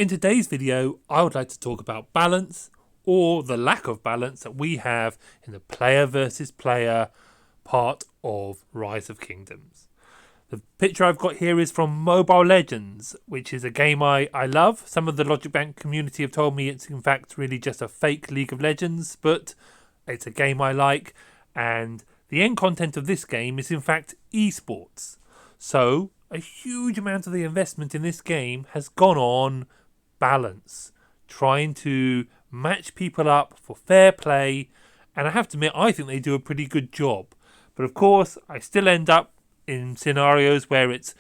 In today's video, I would like to talk about balance, or the lack of balance that we have in the player versus player part of Rise of Kingdoms. The picture I've got here is from Mobile Legends, which is a game I love. Some of the Logic Bank community have told me it's in fact really just a fake League of Legends, but it's a game I like, and the end content of this game is in fact esports. So a huge amount of the investment in this game has gone on balance, trying to match people up for fair play, and I have to admit I think they do a pretty good job. But of course I still end up in scenarios where it's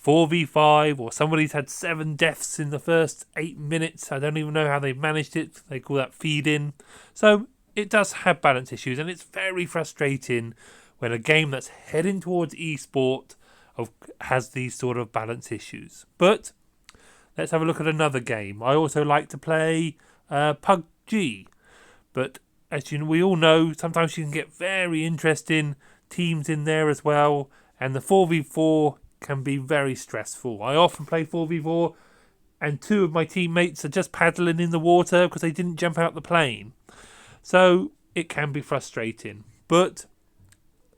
4v5 or somebody's had 7 deaths in the first 8 minutes. I don't even know how they managed it. They call that feed-in. So it does have balance issues, and it's very frustrating when a game that's heading towards esport has these sort of balance issues. But let's have a look at another game. I also like to play PUBG, but as we all know, sometimes you can get very interesting teams in there as well, and the 4v4 can be very stressful. I often play 4v4 and 2 of my teammates are just paddling in the water because they didn't jump out the plane. So it can be frustrating, but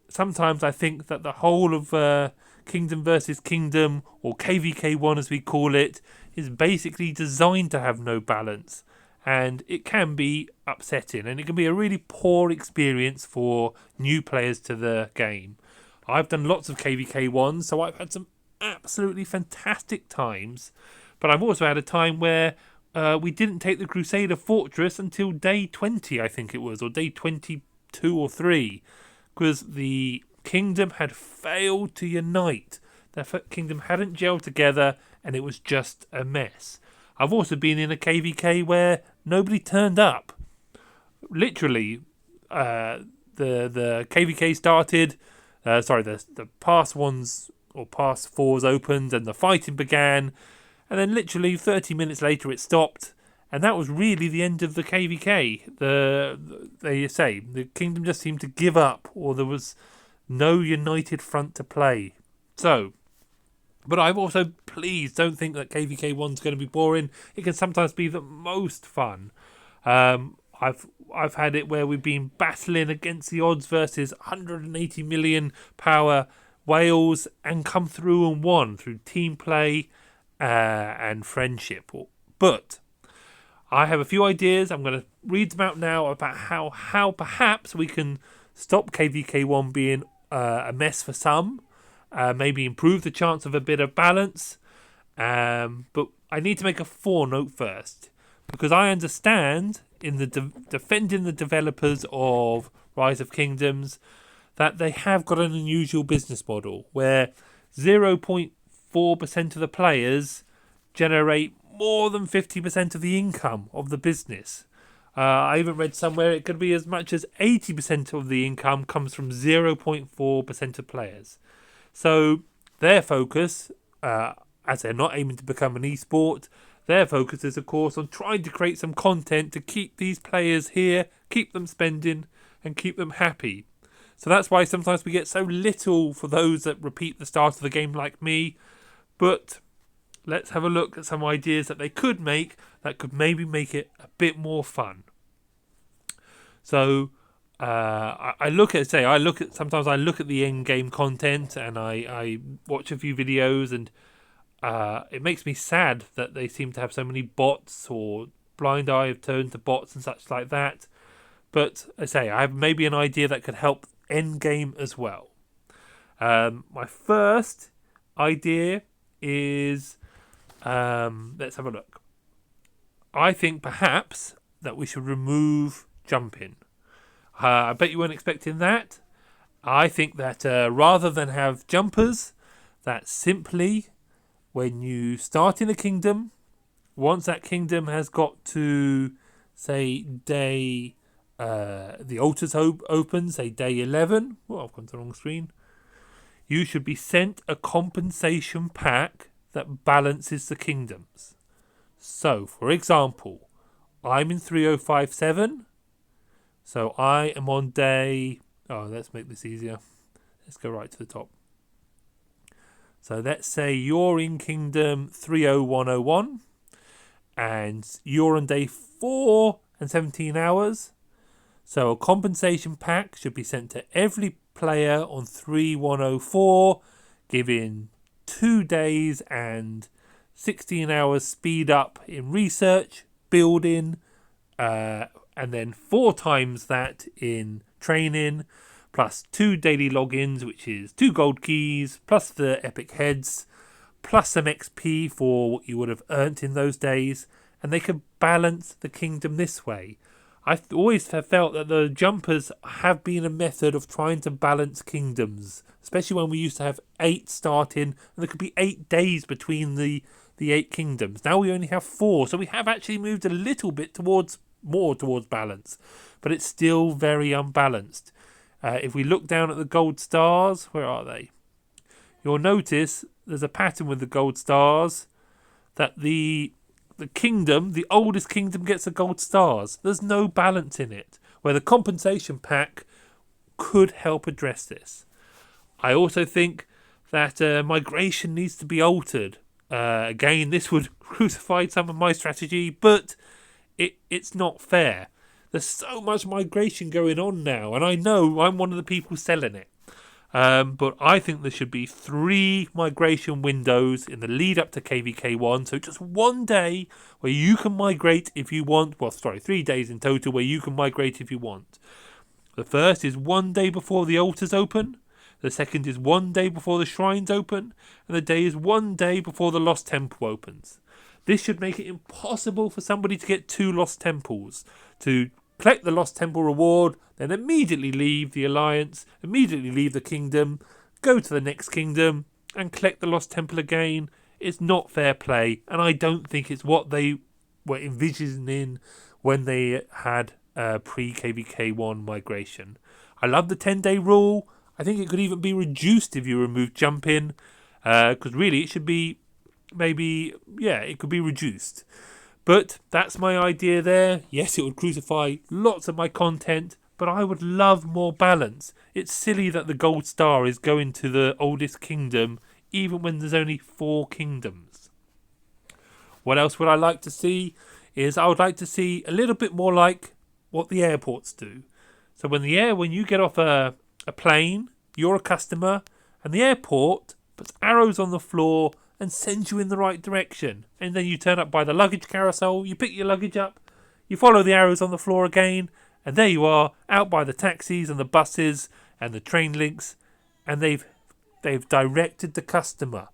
sometimes I think that the whole of Kingdom versus Kingdom, or KVK1 as we call it, is basically designed to have no balance, and it can be upsetting, and it can be a really poor experience for new players to the game. I've done lots of KVK1s, so I've had some absolutely fantastic times, but I've also had a time where we didn't take the Crusader Fortress until day 20, I think it was, or day 22 or 3, because the kingdom had failed to unite. The kingdom hadn't gelled together, and it was just a mess. I've also been in a KVK where nobody turned up. Literally, the KVK started. The pass ones or pass fours opened, and the fighting began, and then literally 30 minutes later it stopped, and that was really the end of the KVK. The kingdom just seemed to give up, or there was no united front to play. So, but I'm also, please don't think that KVK 1's going to be boring. It can sometimes be the most fun. I've had it where we've been battling against the odds versus 180 million power whales and come through and won through team play and friendship. But I have a few ideas. I'm going to read them out now about how perhaps we can stop KVK1 being a mess for some. Maybe improve the chance of a bit of balance. But I need to make a forenote first, because I understand in the defending the developers of Rise of Kingdoms that they have got an unusual business model where 0.4% of the players generate more than 50% of the income of the business. I even read somewhere it could be as much as 80% of the income comes from 0.4% of players. So their focus, as they're not aiming to become an esport, their focus is of course on trying to create some content to keep these players here, keep them spending and keep them happy. So that's why sometimes we get so little for those that repeat the start of the game like me. But let's have a look at some ideas that they could make that could maybe make it a bit more fun. So I look at the in-game content, and I watch a few videos, and it makes me sad that they seem to have so many bots, or Blind Eye have turned to bots and such like that. But I have maybe an idea that could help end game as well. My first idea is, let's have a look. I think perhaps that we should remove jumping. I bet you weren't expecting that. I think that rather than have jumpers, that simply when you start in a kingdom, once that kingdom has got to, say, day, the altars open, say day 11. Well, I've gone to the wrong screen. You should be sent a compensation pack that balances the kingdoms. So, for example, I'm in 3057. So I am on day... Oh, let's make this easier. Let's go right to the top. So let's say you're in Kingdom 30101 and you're on day 4 and 17 hours. So a compensation pack should be sent to every player on 3104, giving 2 days and 16 hours speed up in research, building, and then 4 times that in training, plus 2 daily logins, which is 2 gold keys, plus the epic heads, plus some XP for what you would have earned in those days, and they could balance the kingdom this way. I always have felt that the jumpers have been a method of trying to balance kingdoms, especially when we used to have 8 starting, and there could be 8 days between the 8 kingdoms. Now we only have 4, so we have actually moved a little bit more towards balance, but it's still very unbalanced. If we look down at the gold stars, where are they? You'll notice there's a pattern with the gold stars that the kingdom, the oldest kingdom, gets the gold stars. There's no balance in it, where the compensation pack could help address this. I also think that migration needs to be altered. Again, this would crucify some of my strategy, but it's not fair. There's so much migration going on now, and I know I'm one of the people selling it. But I think there should be 3 migration windows in the lead up to KVK1. So just 1 day where you can migrate if you want. 3 days in total where you can migrate if you want. The first is 1 day before the altars open. The second is 1 day before the shrines open. And the day is 1 day before the Lost Temple opens. This should make it impossible for somebody to get 2 Lost Temples. To collect the Lost Temple reward, then immediately leave the Alliance, immediately leave the kingdom, go to the next kingdom, and collect the Lost Temple again. It's not fair play, and I don't think it's what they were envisioning when they had pre-KVK1 migration. I love the 10-day rule. I think it could even be reduced if you remove jumping, because really it should be it could be reduced. But that's my idea there. Yes, it would crucify lots of my content, but I would love more balance. It's silly that the gold star is going to the oldest kingdom, even when there's only 4 kingdoms. What else would I like to see? I would like to see a little bit more like what the airports do. So when you get off a plane, you're a customer, and the airport puts arrows on the floor and sends you in the right direction. And then you turn up by the luggage carousel, you pick your luggage up, you follow the arrows on the floor again, and there you are, out by the taxis and the buses and the train links, and they've directed the customer.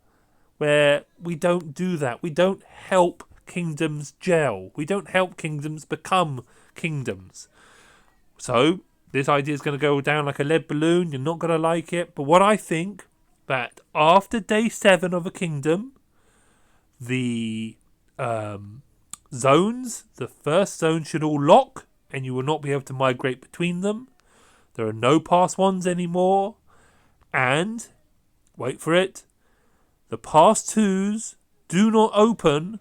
Where we don't do that. We don't help kingdoms gel. We don't help kingdoms become kingdoms. So this idea is going to go down like a lead balloon. You're not going to like it. But what I think, that after day 7 of a kingdom, the zones, the first zone should all lock, and you will not be able to migrate between them. There are no past 1s anymore. And, wait for it, the past 2s do not open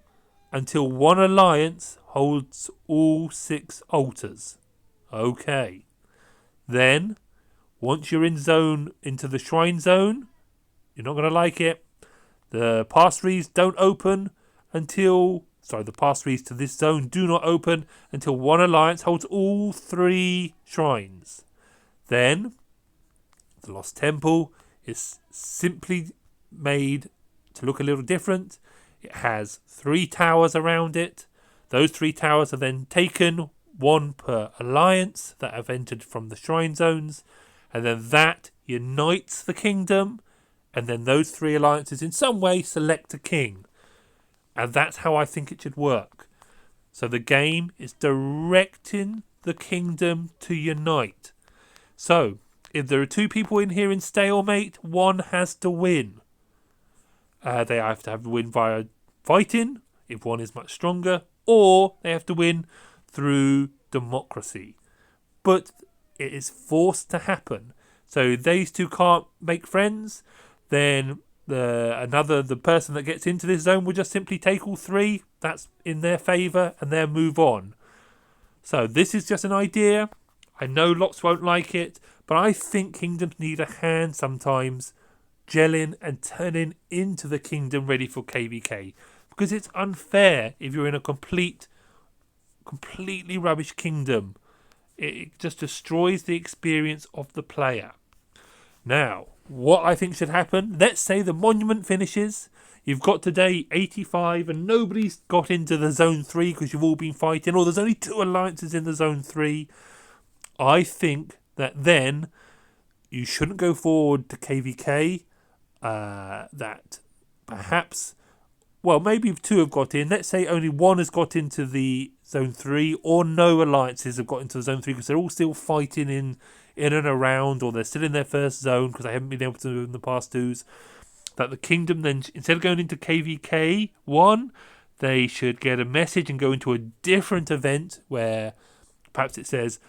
until one alliance holds all 6 altars. Okay. Then, once you're into the shrine zone, you're not going to like it. The past 3s don't open until... the past 3s to this zone do not open until one alliance holds all 3 shrines. Then, the Lost Temple is simply made to look a little different. It has 3 towers around it. Those 3 towers are then taken, 1 per alliance that have entered from the shrine zones, and then that unites the kingdom, and then those 3 alliances in some way select a king. And that's how I think it should work. So the game is directing the kingdom to unite. So, if there are 2 people in here in stalemate, one has to win. They have to win via fighting, if one is much stronger, or they have to win through democracy. But it is forced to happen. So these 2 can't make friends, then the person that gets into this zone will just simply take all 3. That's in their favour, and they'll move on. So this is just an idea. I know lots won't like it, but I think kingdoms need a hand sometimes gelling and turning into the kingdom ready for KVK. because it's unfair if you're in a completely rubbish kingdom. It just destroys the experience of the player. Now, what I think should happen, let's say the monument finishes. You've got today 85 and nobody's got into the Zone 3 because you've all been fighting, or there's only 2 alliances in the Zone 3. I think that then you shouldn't go forward to KVK. That perhaps, well, maybe 2 have got in. Let's say only 1 has got into the Zone 3, or no alliances have got into the Zone 3 because they're all still fighting in and around, or they're still in their first zone because they haven't been able to in the past 2s. That the kingdom then, instead of going into KVK 1, they should get a message and go into a different event where perhaps it says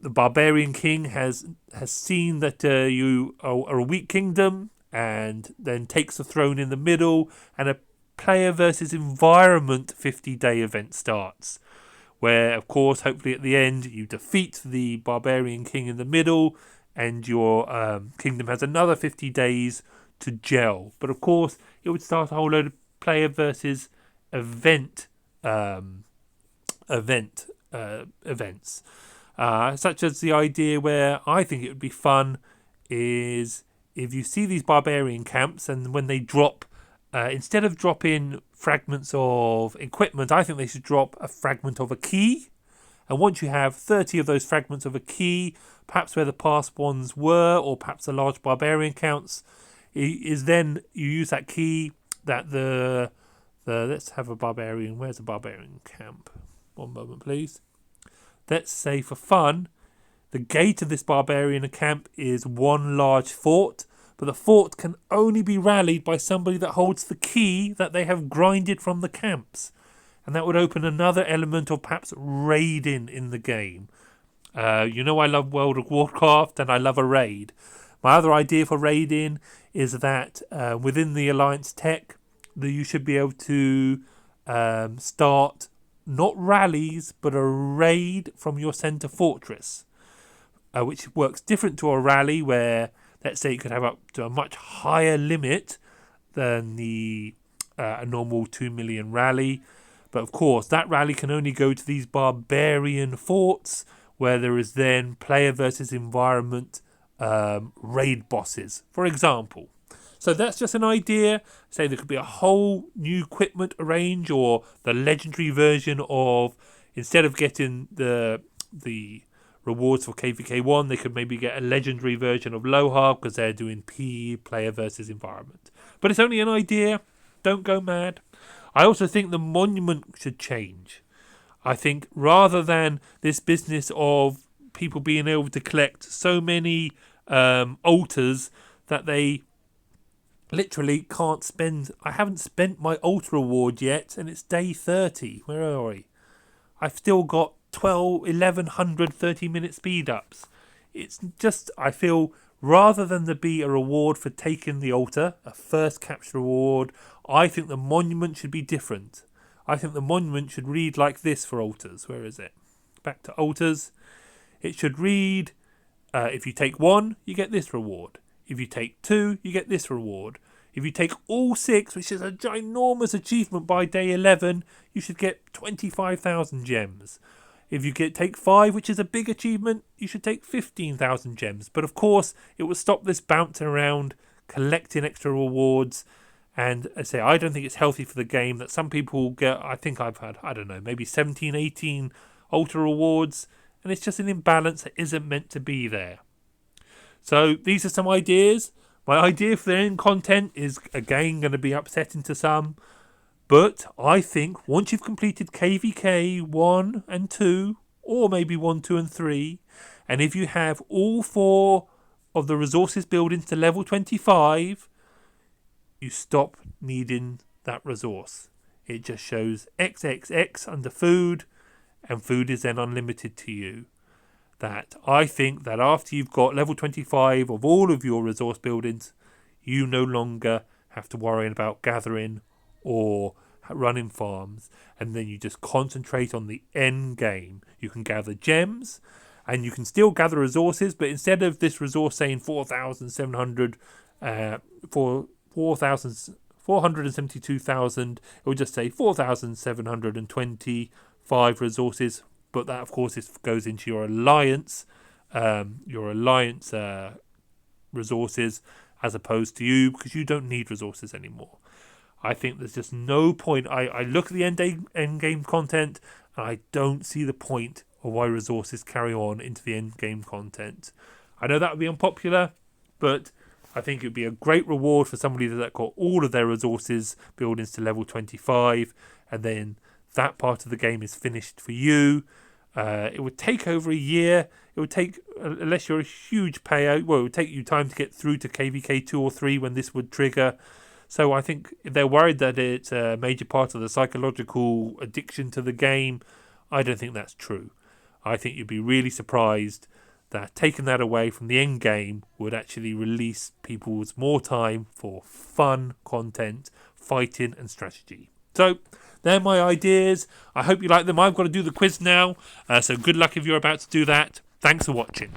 the barbarian king has seen that you are a weak kingdom, and then takes the throne in the middle, and a player versus environment 50-day event starts, where of course hopefully at the end you defeat the barbarian king in the middle, and your kingdom has another 50 days to gel. But of course it would start a whole load of player versus events, such as the idea where I think it would be fun is if you see these barbarian camps, and when they drop, instead of dropping fragments of equipment, I think they should drop a fragment of a key. And once you have 30 of those fragments of a key, perhaps where the past ones were, or perhaps the large barbarian counts, is then you use that key that the let's have a barbarian. Where's the barbarian camp? One moment, please. Let's say for fun, the gate of this barbarian camp is 1 large fort, but the fort can only be rallied by somebody that holds the key that they have grinded from the camps. And that would open another element of perhaps raiding in the game. You know I love World of Warcraft and I love a raid. My other idea for raiding is that within the Alliance tech, that you should be able to start not rallies, but a raid from your centre fortress, which works different to a rally where, let's say, you could have up to a much higher limit than the a normal 2 million rally. But of course, that rally can only go to these barbarian forts where there is then player versus environment raid bosses, for example. So that's just an idea. Say there could be a whole new equipment range, or the legendary version of, instead of getting the rewards for KVK1, they could maybe get a legendary version of Lohar because they're doing P, player versus environment. But it's only an idea. Don't go mad. I also think the monument should change. I think rather than this business of people being able to collect so many altars that they literally can't spend. I haven't spent my altar award yet, and it's day 30. Where are we? I've still got 1,100 30-minute speed ups. It's just, I feel, rather than there be a reward for taking the altar, a first capture reward, I think the monument should be different. I think the monument should read like this for altars. Where is it? Back to altars. It should read, if you take 1, you get this reward. If you take 2, you get this reward. If you take all 6, which is a ginormous achievement by day 11, you should get 25,000 gems. If you take 5, which is a big achievement, you should take 15,000 gems. But of course, it will stop this bouncing around, collecting extra rewards. And I say, I don't think it's healthy for the game that some people get. I think I've had, I don't know, maybe 17, 18 altar rewards. And it's just an imbalance that isn't meant to be there. So these are some ideas. My idea for the end content is, again, going to be upsetting to some. But I think once you've completed KVK 1 and 2, or maybe 1, 2 and 3, and if you have all 4 of the resources buildings to level 25, you stop needing that resource. It just shows XXX under food, and food is then unlimited to you. That I think that after you've got level 25 of all of your resource buildings, you no longer have to worry about gathering or running farms, and then you just concentrate on the end game. You can gather gems, and you can still gather resources, but instead of this resource saying 4,700 for 4,000 472,000, it will just say 4,725 resources. But that, of course, goes into your alliance resources, as opposed to you, because you don't need resources anymore. I think there's just no point. I look at the end game content, and I don't see the point of why resources carry on into the end game content. I know that would be unpopular, but I think it would be a great reward for somebody that got all of their resources buildings to level 25, and then that part of the game is finished for you. It would take over a year. It would take, unless you're a huge payout, well, it would take you time to get through to KVK 2 or 3 when this would trigger. So I think if they're worried that it's a major part of the psychological addiction to the game, I don't think that's true. I think you'd be really surprised that taking that away from the end game would actually release people's more time for fun content, fighting and strategy. So they're my ideas. I hope you like them. I've got to do the quiz now. So good luck if you're about to do that. Thanks for watching.